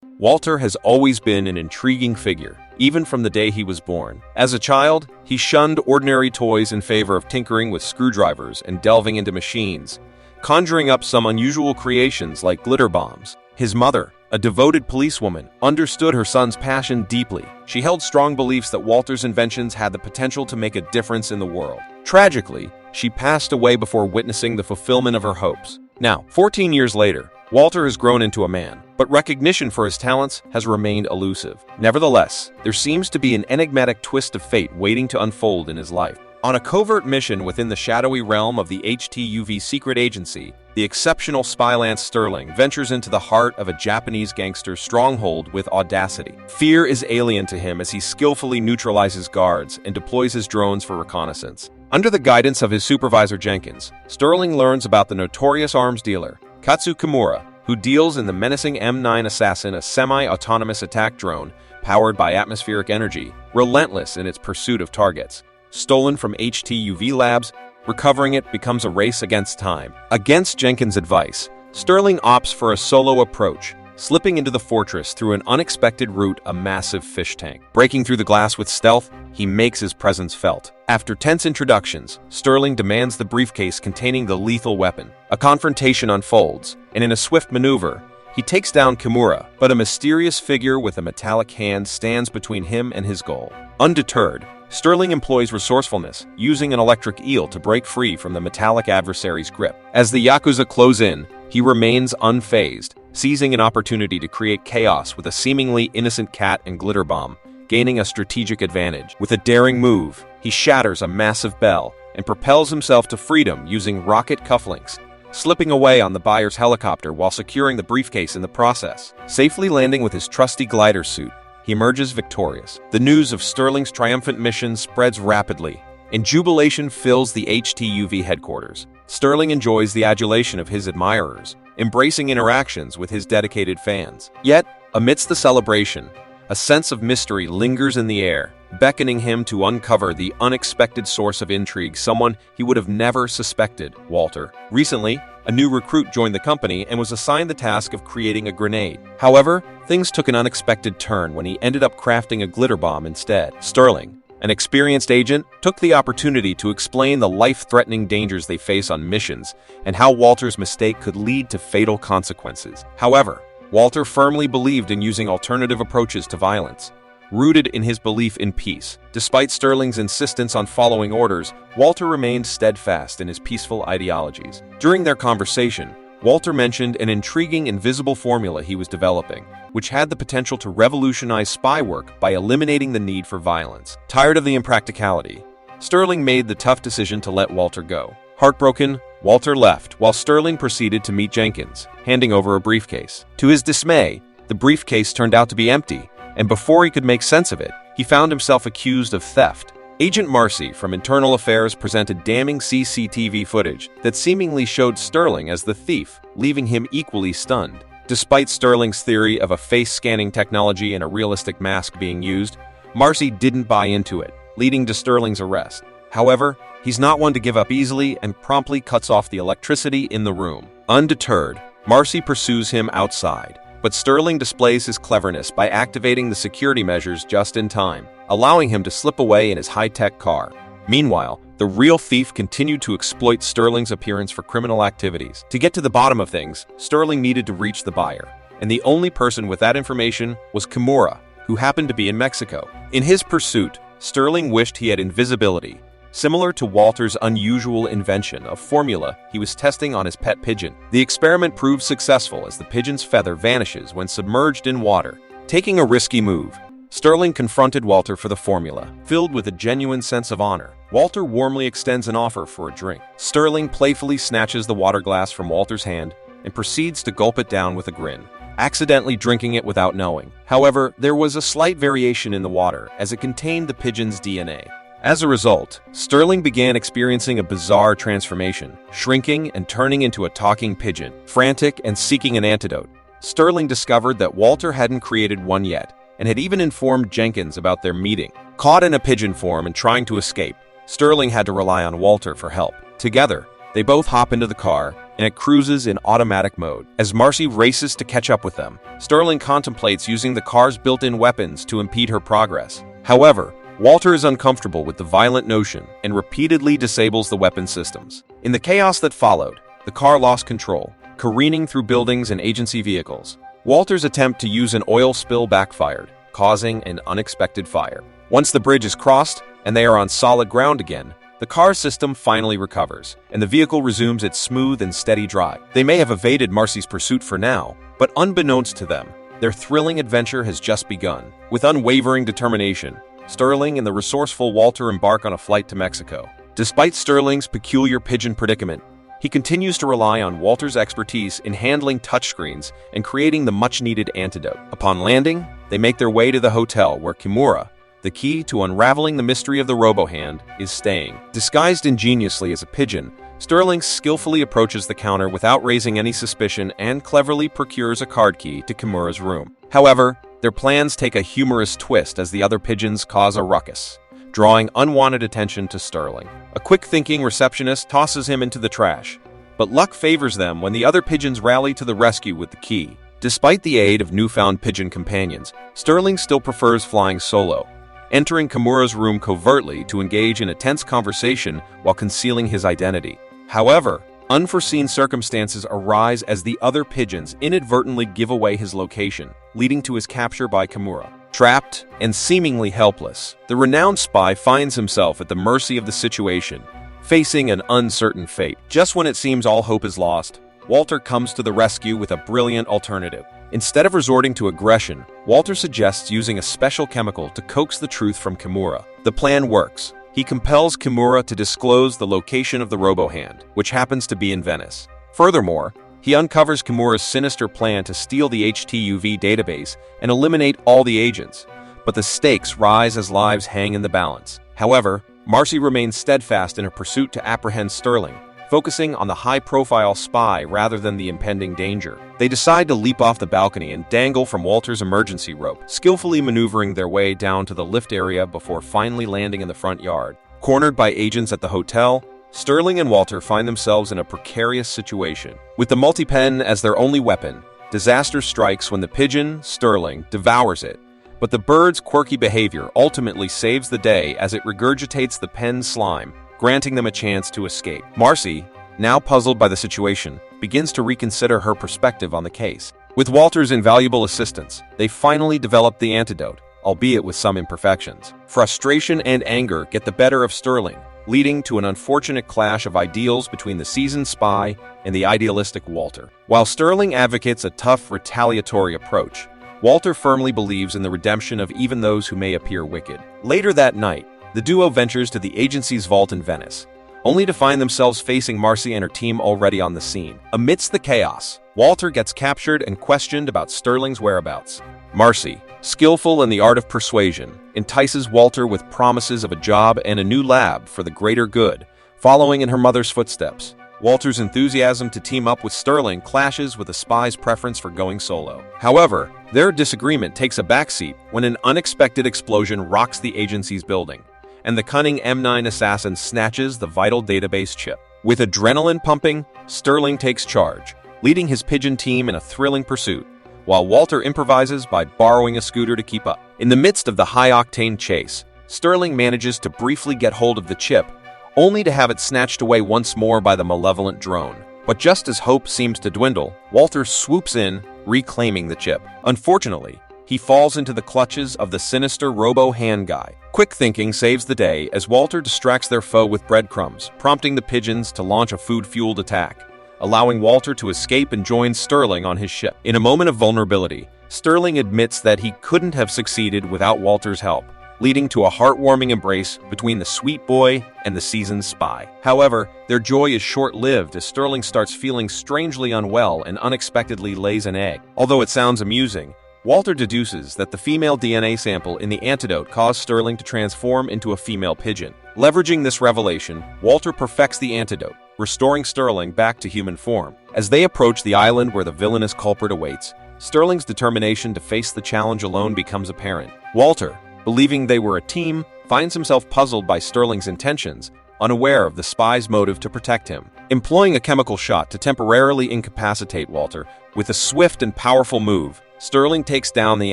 Walter has always been an intriguing figure, even from the day he was born. As a child, he shunned ordinary toys in favor of tinkering with screwdrivers and delving into machines, conjuring up some unusual creations like glitter bombs. His mother, a devoted policewoman, understood her son's passion deeply. She held strong beliefs that Walter's inventions had the potential to make a difference in the world. Tragically, she passed away before witnessing the fulfillment of her hopes. Now, 14 years later, Walter has grown into a man, but recognition for his talents has remained elusive. Nevertheless, there seems to be an enigmatic twist of fate waiting to unfold in his life. On a covert mission within the shadowy realm of the HTUV secret agency, the exceptional spy Lance Sterling ventures into the heart of a Japanese gangster's stronghold with audacity. Fear is alien to him as he skillfully neutralizes guards and deploys his drones for reconnaissance. Under the guidance of his supervisor Jenkins, Sterling learns about the notorious arms dealer, Katsu Kimura, who deals in the menacing M9 Assassin, a semi-autonomous attack drone powered by atmospheric energy, relentless in its pursuit of targets. Stolen from HTUV Labs, recovering it becomes a race against time. Against Jenkins' advice, Sterling opts for a solo approach, slipping into the fortress through an unexpected route, a massive fish tank. Breaking through the glass with stealth, he makes his presence felt. After tense introductions, Sterling demands the briefcase containing the lethal weapon. A confrontation unfolds, and in a swift maneuver, he takes down Kimura, but a mysterious figure with a metallic hand stands between him and his goal. Undeterred, Sterling employs resourcefulness, using an electric eel to break free from the metallic adversary's grip. As the Yakuza close in, he remains unfazed, seizing an opportunity to create chaos with a seemingly innocent cat and glitter bomb, gaining a strategic advantage. With a daring move, he shatters a massive bell and propels himself to freedom using rocket cufflinks, slipping away on the buyer's helicopter while securing the briefcase in the process. Safely landing with his trusty glider suit, he emerges victorious. The news of Sterling's triumphant mission spreads rapidly, and jubilation fills the HTUV headquarters. Sterling enjoys the adulation of his admirers, embracing interactions with his dedicated fans. Yet, amidst the celebration, a sense of mystery lingers in the air, beckoning him to uncover the unexpected source of intrigue, someone he would have never suspected: Walter. Recently, a new recruit joined the company and was assigned the task of creating a grenade. However, things took an unexpected turn when he ended up crafting a glitter bomb instead. Sterling, an experienced agent, took the opportunity to explain the life-threatening dangers they face on missions and how Walter's mistake could lead to fatal consequences. However, Walter firmly believed in using alternative approaches to violence, rooted in his belief in peace. Despite Sterling's insistence on following orders, Walter remained steadfast in his peaceful ideologies. During their conversation, Walter mentioned an intriguing invisible formula he was developing, which had the potential to revolutionize spy work by eliminating the need for violence. Tired of the impracticality, Sterling made the tough decision to let Walter go. Heartbroken, Walter left, while Sterling proceeded to meet Jenkins, handing over a briefcase. To his dismay, the briefcase turned out to be empty, and before he could make sense of it, he found himself accused of theft. Agent Marcy from Internal Affairs presented damning CCTV footage that seemingly showed Sterling as the thief, leaving him equally stunned. Despite Sterling's theory of a face-scanning technology and a realistic mask being used, Marcy didn't buy into it, leading to Sterling's arrest. However, he's not one to give up easily and promptly cuts off the electricity in the room. Undeterred, Marcy pursues him outside, but Sterling displays his cleverness by activating the security measures just in time, allowing him to slip away in his high-tech car. Meanwhile, the real thief continued to exploit Sterling's appearance for criminal activities. To get to the bottom of things, Sterling needed to reach the buyer, and the only person with that information was Kimura, who happened to be in Mexico. In his pursuit, Sterling wished he had invisibility, similar to Walter's unusual invention, a formula he was testing on his pet pigeon. The experiment proved successful as the pigeon's feather vanishes when submerged in water. Taking a risky move, Sterling confronted Walter for the formula. Filled with a genuine sense of honor, Walter warmly extends an offer for a drink. Sterling playfully snatches the water glass from Walter's hand and proceeds to gulp it down with a grin, accidentally drinking it without knowing. However, there was a slight variation in the water as it contained the pigeon's DNA. As a result, Sterling began experiencing a bizarre transformation, shrinking and turning into a talking pigeon. Frantic and seeking an antidote, Sterling discovered that Walter hadn't created one yet, and had even informed Jenkins about their meeting. Caught in a pigeon form and trying to escape, Sterling had to rely on Walter for help. Together, they both hop into the car and it cruises in automatic mode. As Marcy races to catch up with them, Sterling contemplates using the car's built-in weapons to impede her progress. However, Walter is uncomfortable with the violent notion and repeatedly disables the weapon systems. In the chaos that followed, the car lost control, careening through buildings and agency vehicles. Walter's attempt to use an oil spill backfired, causing an unexpected fire. Once the bridge is crossed and they are on solid ground again, the car system finally recovers, and the vehicle resumes its smooth and steady drive. They may have evaded Marcy's pursuit for now, but unbeknownst to them, their thrilling adventure has just begun. With unwavering determination, Sterling and the resourceful Walter embark on a flight to Mexico. Despite Sterling's peculiar pigeon predicament, he continues to rely on Walter's expertise in handling touchscreens and creating the much-needed antidote. Upon landing, they make their way to the hotel where Kimura, the key to unraveling the mystery of the robo-hand, is staying. Disguised ingeniously as a pigeon, Sterling skillfully approaches the counter without raising any suspicion and cleverly procures a card key to Kimura's room. However, their plans take a humorous twist as the other pigeons cause a ruckus, drawing unwanted attention to Sterling. A quick-thinking receptionist tosses him into the trash, but luck favors them when the other pigeons rally to the rescue with the key. Despite the aid of newfound pigeon companions, Sterling still prefers flying solo, entering Kimura's room covertly to engage in a tense conversation while concealing his identity. However, unforeseen circumstances arise as the other pigeons inadvertently give away his location, leading to his capture by Kimura. Trapped and seemingly helpless, the renowned spy finds himself at the mercy of the situation, facing an uncertain fate. Just when it seems all hope is lost, Walter comes to the rescue with a brilliant alternative. Instead of resorting to aggression, Walter suggests using a special chemical to coax the truth from Kimura. The plan works. He compels Kimura to disclose the location of the robo-hand, which happens to be in Venice. Furthermore, he uncovers Kimura's sinister plan to steal the HTUV database and eliminate all the agents. But the stakes rise as lives hang in the balance. However, Marcy remains steadfast in her pursuit to apprehend Sterling, focusing on the high-profile spy rather than the impending danger. They decide to leap off the balcony and dangle from Walter's emergency rope, skillfully maneuvering their way down to the lift area before finally landing in the front yard. Cornered by agents at the hotel, Sterling and Walter find themselves in a precarious situation. With the multi-pen as their only weapon, disaster strikes when the pigeon, Sterling, devours it. But the bird's quirky behavior ultimately saves the day as it regurgitates the pen's slime, granting them a chance to escape. Marcy, now puzzled by the situation, begins to reconsider her perspective on the case. With Walter's invaluable assistance, they finally develop the antidote, albeit with some imperfections. Frustration and anger get the better of Sterling, leading to an unfortunate clash of ideals between the seasoned spy and the idealistic Walter. While Sterling advocates a tough, retaliatory approach, Walter firmly believes in the redemption of even those who may appear wicked. Later that night, the duo ventures to the agency's vault in Venice, only to find themselves facing Marcy and her team already on the scene. Amidst the chaos, Walter gets captured and questioned about Sterling's whereabouts. Marcy, skillful in the art of persuasion, entices Walter with promises of a job and a new lab for the greater good, following in her mother's footsteps. Walter's enthusiasm to team up with Sterling clashes with the spy's preference for going solo. However, their disagreement takes a backseat when an unexpected explosion rocks the agency's building, and the cunning M9 assassin snatches the vital database chip. With adrenaline pumping, Sterling takes charge, leading his pigeon team in a thrilling pursuit, while Walter improvises by borrowing a scooter to keep up. In the midst of the high-octane chase, Sterling manages to briefly get hold of the chip, only to have it snatched away once more by the malevolent drone. But just as hope seems to dwindle, Walter swoops in, reclaiming the chip. Unfortunately, he falls into the clutches of the sinister robo-hand guy. Quick thinking saves the day as Walter distracts their foe with breadcrumbs, prompting the pigeons to launch a food-fueled attack, allowing Walter to escape and join Sterling on his ship. In a moment of vulnerability, Sterling admits that he couldn't have succeeded without Walter's help, leading to a heartwarming embrace between the sweet boy and the seasoned spy. However, their joy is short-lived as Sterling starts feeling strangely unwell and unexpectedly lays an egg. Although it sounds amusing, Walter deduces that the female DNA sample in the antidote caused Sterling to transform into a female pigeon. Leveraging this revelation, Walter perfects the antidote, restoring Sterling back to human form. As they approach the island where the villainous culprit awaits, Sterling's determination to face the challenge alone becomes apparent. Walter, believing they were a team, finds himself puzzled by Sterling's intentions, unaware of the spy's motive to protect him. Employing a chemical shot to temporarily incapacitate Walter, with a swift and powerful move, Sterling takes down the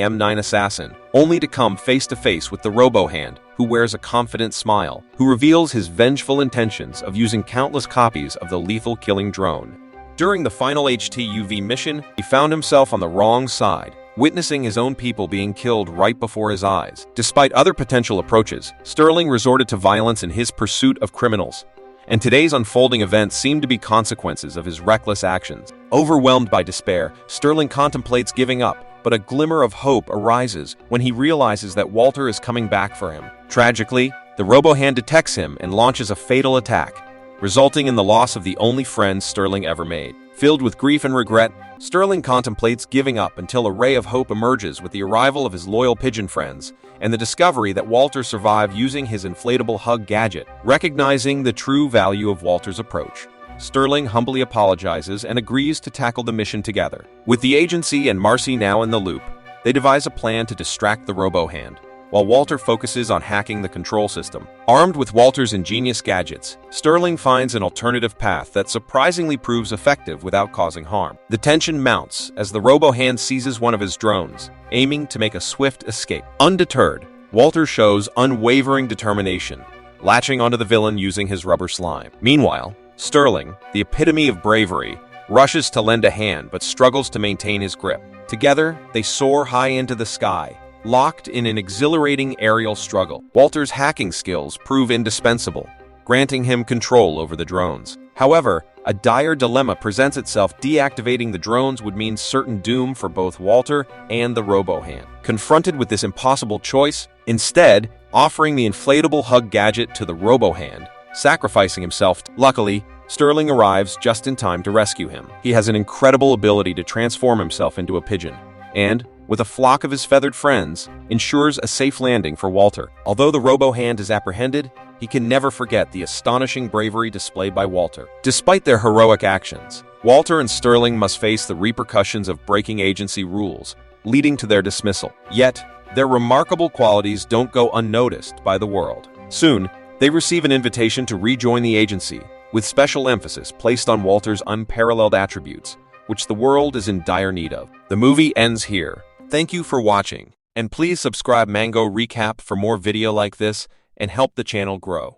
M9 assassin, only to come face-to-face with the robo-hand, who wears a confident smile, who reveals his vengeful intentions of using countless copies of the lethal killing drone. During the final HTUV mission, he found himself on the wrong side, witnessing his own people being killed right before his eyes. Despite other potential approaches, Sterling resorted to violence in his pursuit of criminals, and today's unfolding events seem to be consequences of his reckless actions. Overwhelmed by despair, Sterling contemplates giving up, but a glimmer of hope arises when he realizes that Walter is coming back for him. Tragically, the robo-hand detects him and launches a fatal attack, resulting in the loss of the only friend Sterling ever made. Filled with grief and regret, Sterling contemplates giving up until a ray of hope emerges with the arrival of his loyal Pigeon friends and the discovery that Walter survived using his inflatable hug gadget. Recognizing the true value of Walter's approach, Sterling humbly apologizes and agrees to tackle the mission together. With the agency and Marcy now in the loop, they devise a plan to distract the robo-hand, while Walter focuses on hacking the control system. Armed with Walter's ingenious gadgets, Sterling finds an alternative path that surprisingly proves effective without causing harm. The tension mounts as the robo-hand seizes one of his drones, aiming to make a swift escape. Undeterred, Walter shows unwavering determination, latching onto the villain using his rubber slime. Meanwhile, Sterling, the epitome of bravery, rushes to lend a hand but struggles to maintain his grip. Together, they soar high into the sky, locked in an exhilarating aerial struggle. Walter's hacking skills prove indispensable, granting him control over the drones. However, a dire dilemma presents itself. Deactivating the drones would mean certain doom for both Walter and the robo-hand. Confronted with this impossible choice, instead, offering the inflatable hug gadget to the robo-hand, sacrificing himself. Luckily, Sterling arrives just in time to rescue him. He has an incredible ability to transform himself into a pigeon, and, with a flock of his feathered friends, ensures a safe landing for Walter. Although the robo-hand is apprehended, he can never forget the astonishing bravery displayed by Walter. Despite their heroic actions, Walter and Sterling must face the repercussions of breaking agency rules, leading to their dismissal. Yet, their remarkable qualities don't go unnoticed by the world. Soon, they receive an invitation to rejoin the agency, with special emphasis placed on Walter's unparalleled attributes, which the world is in dire need of. The movie ends here. Thank you for watching, and please subscribe Mango Recap for more video like this and help the channel grow.